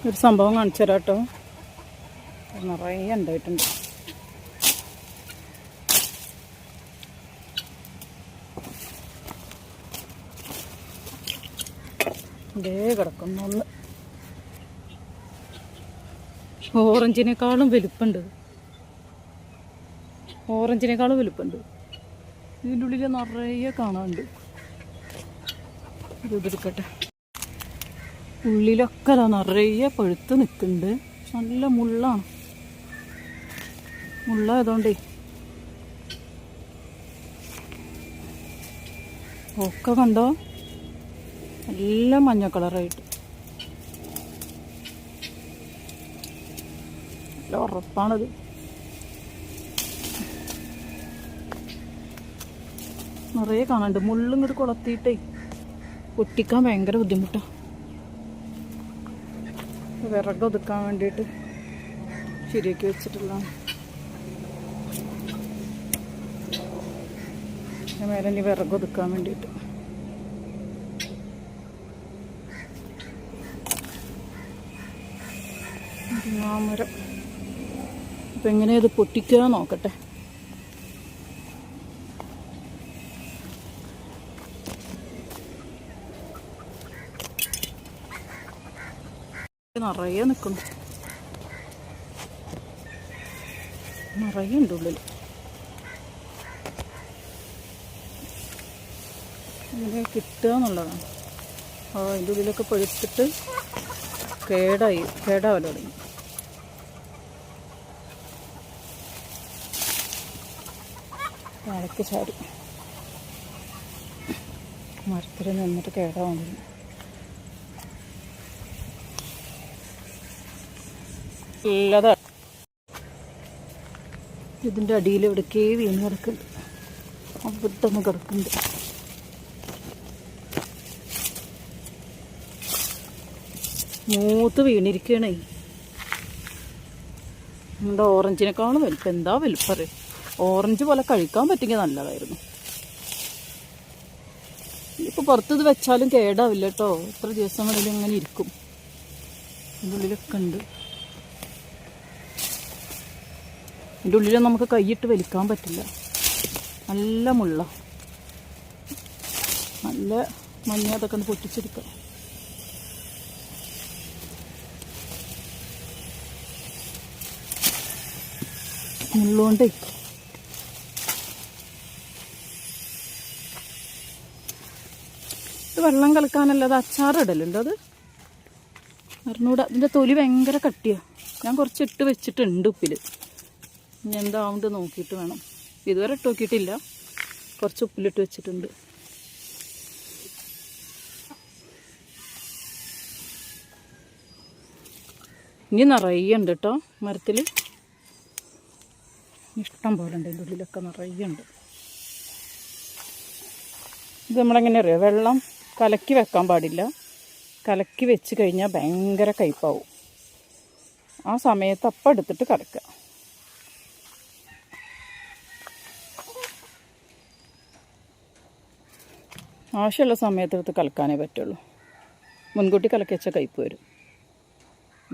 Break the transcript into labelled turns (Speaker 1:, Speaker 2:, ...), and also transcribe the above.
Speaker 1: ഒരു സംഭവം കാണിച്ചു തരാം കേട്ടോ. നിറയെ ഉണ്ടായിട്ടുണ്ട്. ഇതേ കിടക്കുന്നു ഒന്ന്. ഓറഞ്ചിനേക്കാളും വലുപ്പമുണ്ട്. ഇതിൻ്റെ ഉള്ളിൽ നിറയെ കാണാനുണ്ട്. ഇതെടുക്കട്ടെ. ഉള്ളിലൊക്കെ നിറയെ പഴുത്ത് നിൽക്കുന്നുണ്ട്. നല്ല മുള്ളായതുകൊണ്ടേ ഒക്കെ കണ്ടോ, എല്ലാം മഞ്ഞ കളറായിട്ട്. നല്ല ഉറപ്പാണത്. നിറയെ കാണാനുണ്ട്. മുള്ളും ഇങ്ങോട്ട് കൊളത്തിയിട്ടേ പൊട്ടിക്കാൻ ഭയങ്കര ബുദ്ധിമുട്ടാണ്. വിറക് ഒതുക്കാൻ വേണ്ടിയിട്ട് ശരിയാക്കി വെച്ചിട്ടുള്ള മേലെ ഇനി വിറക് ഒതുക്കാൻ വേണ്ടിയിട്ട്. മാമരം അപ്പം എങ്ങനെയാ ഇത് പൊട്ടിക്കുക നോക്കട്ടെ. നിറയെ നിൽക്കുന്നു. നിറയെ ഉണ്ട് ഉള്ളിൽ. ഇങ്ങനെ കിട്ടുക എന്നുള്ളതാണ്. അതിൻ്റെ ഉള്ളിലൊക്കെ പഴുത്തിട്ട് കേടാവല്ലോ തുടങ്ങി. താഴേക്ക് ചാടി മരത്തിൽ നിന്നിട്ട് കേടാവാൻ തുടങ്ങി. നല്ലതാണ്. ഇതിൻ്റെ അടിയിൽ എവിടേക്കേ വീണ് കിടക്കുന്നുണ്ട്. അവിടുന്ന് കിടക്കുന്നുണ്ട്. മൂത്ത് വീണിരിക്കണേ. നമ്മുടെ ഓറഞ്ചിനേക്കാളും വലുപ്പം. എന്താ വലുപ്പറേ. ഓറഞ്ച് പോലെ കഴിക്കാൻ പറ്റിയെങ്കിൽ നല്ലതായിരുന്നു. ഇപ്പോൾ പുറത്തത് വെച്ചാലും കേടാവില്ല കേട്ടോ. എത്ര ദിവസം വേണമെങ്കിലും ഇങ്ങനെ ഇരിക്കും. ഇതിൻ്റെ ഉള്ളിലൊക്കെ ഉണ്ട്. ഇതിൻ്റെ ഉള്ളിൽ നമുക്ക് കൈയിട്ട് വലിക്കാൻ പറ്റില്ല. നല്ല മുള്ള. നല്ല മഞ്ഞ. അതൊക്കെ ഒന്ന് പൊട്ടിച്ചെടുക്കാം. മുള്ളുകൊണ്ടേ ഇത് വെള്ളം കലക്കാനല്ല, അത് അച്ചാറിടലുണ്ടോ അത് അറിഞ്ഞൂടാ. അതിൻ്റെ തൊലി ഭയങ്കര കട്ടിയാണ്. ഞാൻ കുറച്ച് ഇട്ട് വെച്ചിട്ടുണ്ട് ഉപ്പിൽ. ഇനി എന്താവുന്നത് നോക്കിയിട്ട് വേണം. ഇതുവരെ ഇട്ട് നോക്കിയിട്ടില്ല. കുറച്ച് ഉപ്പിലിട്ട് വെച്ചിട്ടുണ്ട്. ഇനി നിറയെ ഉണ്ട് കേട്ടോ മരത്തിൽ. ഇഷ്ടം പോലെ ഉണ്ട്. ഇതിൻ്റെ ഉള്ളിലൊക്കെ നിറയെ ഉണ്ട്. ഇത് നമ്മളെങ്ങനെ അറിയാം, വെള്ളം കലക്കി വെക്കാൻ പാടില്ല. കലക്കി വെച്ച് കഴിഞ്ഞാൽ ഭയങ്കര കയ്പാവും. ആ സമയത്ത് അപ്പം എടുത്തിട്ട് കലക്കുക. ആവശ്യമുള്ള സമയത്തെടുത്ത് കലക്കാനേ പറ്റുള്ളൂ. മുൻകൂട്ടി കലക്കി വെച്ചാൽ കയ്പ്പ് വരും.